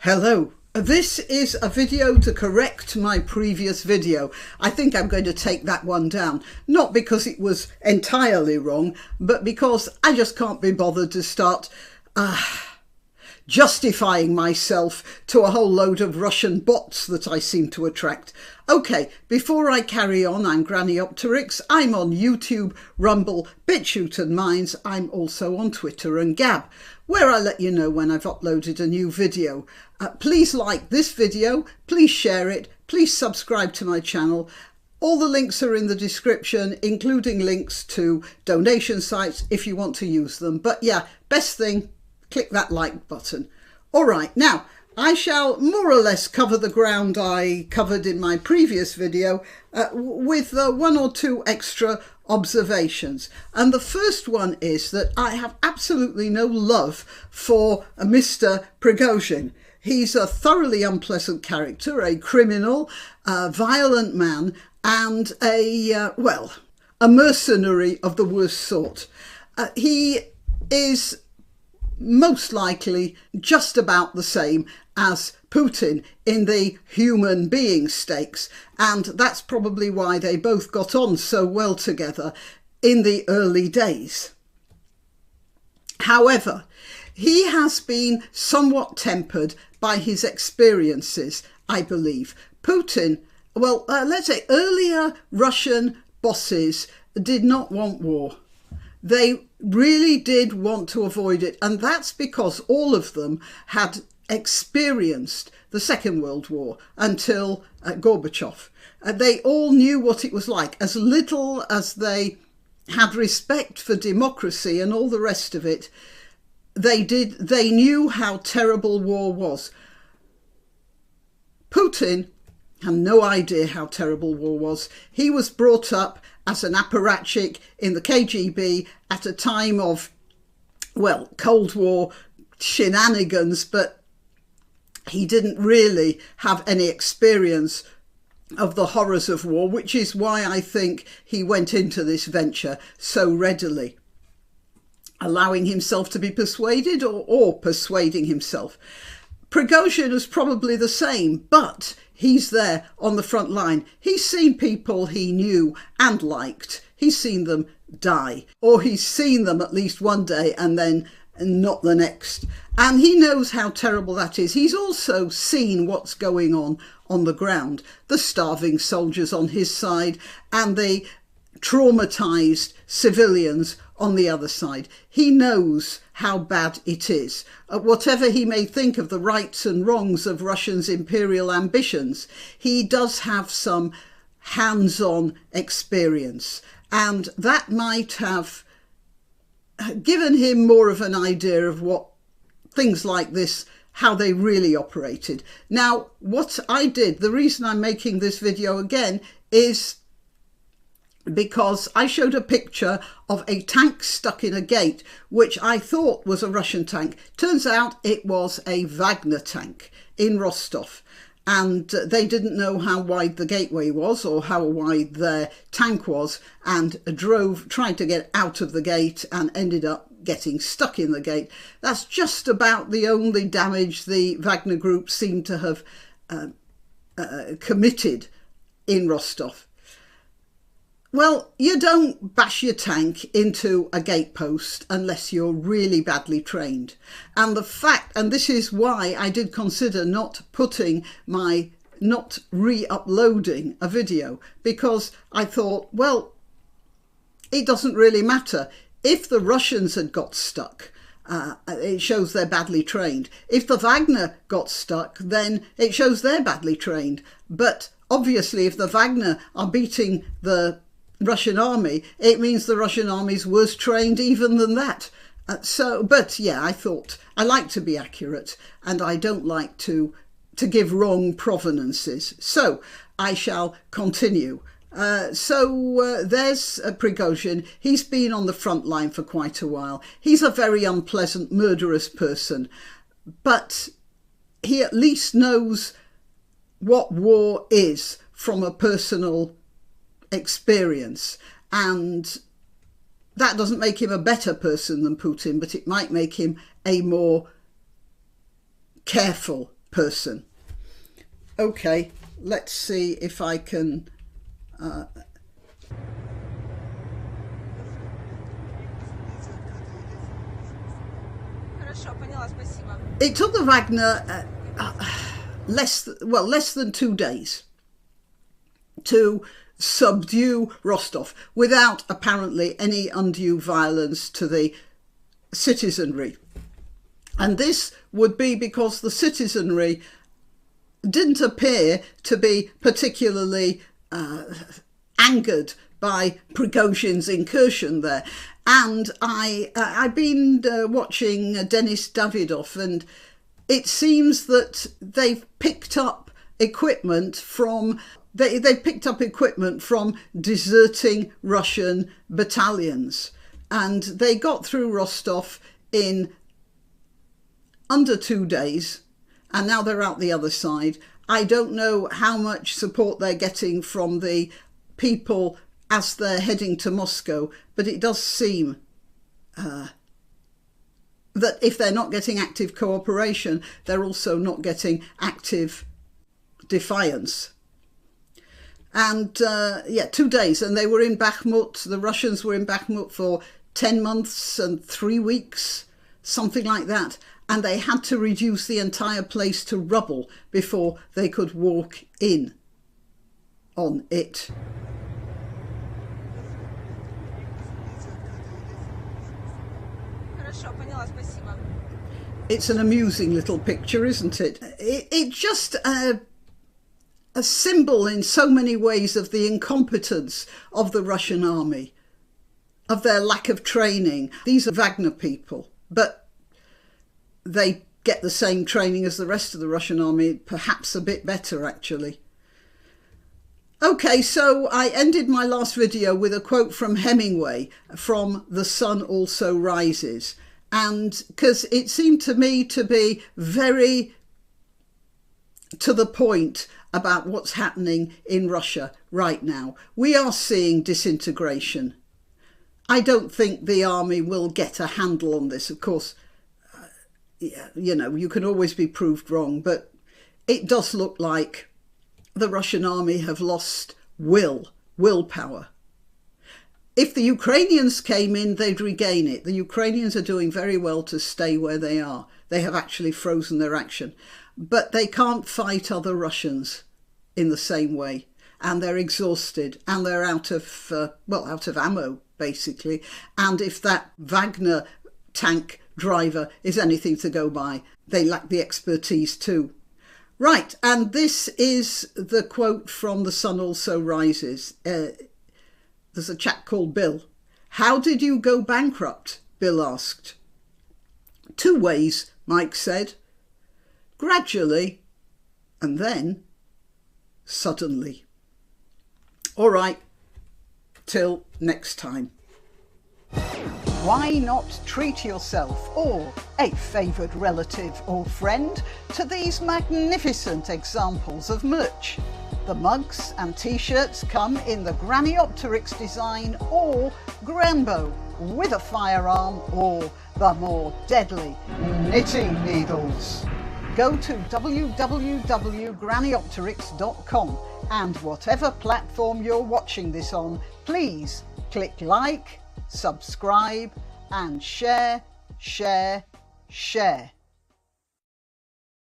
Hello, this is a video to correct my previous video. I think I'm going to take that one down, not because it was entirely wrong, but because I just can't be bothered to start justifying myself to a whole load of Russian bots that I seem to attract. Okay, before I carry on, I'm Granniopteryx. I'm on YouTube, Rumble, BitChute and Minds. I'm also on Twitter and Gab, where I let you know when I've uploaded a new video. Please like this video, please share it, please subscribe to my channel. All the links are in the description, including links to donation sites if you want to use them. But yeah, best thing, click that like button. All right, now I shall more or less cover the ground I covered in my previous video with one or two extra observations. And the first one is that I have absolutely no love for Mr. Prigozhin. He's a thoroughly unpleasant character, a criminal, a violent man, and a mercenary of the worst sort. He is most likely just about the same as Putin in the human being stakes, and that's probably why they both got on so well together in the early days. However, he has been somewhat tempered by his experiences, I believe. Putin, well, let's say earlier Russian bosses did not want war. They really did want to avoid it, and that's because all of them had experienced the Second World War until Gorbachev. They all knew what it was like. As little as they had respect for democracy and all the rest of it, they knew how terrible war was. Putin had no idea how terrible war was. He was brought up as an apparatchik in the KGB at a time of, well, Cold War shenanigans, but he didn't really have any experience of the horrors of war, which is why I think he went into this venture so readily, allowing himself to be persuaded or persuading himself. Prigozhin is probably the same, but he's there on the front line. He's seen people he knew and liked. He's seen them die, or he's seen them at least one day and then not the next. And he knows how terrible that is. He's also seen what's going on the ground. The starving soldiers on his side and the traumatized civilians on the other side. He knows how bad it is. Whatever he may think of the rights and wrongs of Russia's imperial ambitions, he does have some hands-on experience, and that might have given him more of an idea of what things like this, how they really operated. Now, what I did, the reason I'm making this video again is because I showed a picture of a tank stuck in a gate, which I thought was a Russian tank. Turns out it was a Wagner tank in Rostov, and they didn't know how wide the gateway was or how wide their tank was, and tried to get out of the gate and ended up getting stuck in the gate. That's just about the only damage the Wagner group seemed to have committed in Rostov. Well, you don't bash your tank into a gatepost unless you're really badly trained. And this is why I did consider not re-uploading a video, because I thought, well, it doesn't really matter. If the Russians had got stuck, it shows they're badly trained. If the Wagner got stuck, then it shows they're badly trained. But obviously, if the Wagner are beating the Russian army, it means the Russian army's worse trained even than that. But yeah, I thought I like to be accurate, and I don't like to give wrong provenances. So I shall continue. There's Prigozhin. He's been on the front line for quite a while. He's a very unpleasant, murderous person, but he at least knows what war is from a personal experience, and that doesn't make him a better person than Putin, but it might make him a more careful person. Okay, let's see if I can... It took the Wagner less than 2 days to subdue Rostov without apparently any undue violence to the citizenry. And this would be because the citizenry didn't appear to be particularly angered by Prigozhin's incursion there. And I've been watching Denis Davidov, and it seems that they've picked up equipment from deserting Russian battalions, and they got through Rostov in under 2 days, and now they're out the other side. I don't know how much support they're getting from the people as they're heading to Moscow, but it does seem that if they're not getting active cooperation, they're also not getting active defiance. And 2 days, and they were in Bakhmut. The Russians were in Bakhmut for 10 months and 3 weeks, something like that. And they had to reduce the entire place to rubble before they could walk in on it. It's an amusing little picture, isn't it? It's just a symbol in so many ways of the incompetence of the Russian army, of their lack of training. These are Wagner people, but they get the same training as the rest of the Russian army, perhaps a bit better actually. Okay, so I ended my last video with a quote from Hemingway from The Sun Also Rises, and because it seemed to me to be very to the point about what's happening in Russia right now. We are seeing disintegration. I don't think the army will get a handle on this. Of course, you know, you can always be proved wrong, but it does look like the Russian army have lost willpower. If the Ukrainians came in, they'd regain it. The Ukrainians are doing very well to stay where they are. They have actually frozen their action, but they can't fight other Russians in the same way, and they're exhausted, and they're out of ammo basically. And if that Wagner tank driver is anything to go by, they lack the expertise too. Right, and this is the quote from The Sun Also Rises. There's a chap called Bill. "How did you go bankrupt?" Bill asked. "2 ways," Mike said. "Gradually, and then suddenly." All right, till next time. Why not treat yourself or a favoured relative or friend to these magnificent examples of merch? The mugs and t-shirts come in the granniopteryx design or Granbo with a firearm or the more deadly knitting needles. Go to www.granniopteryx.com and whatever platform you're watching this on, please click like, subscribe and share.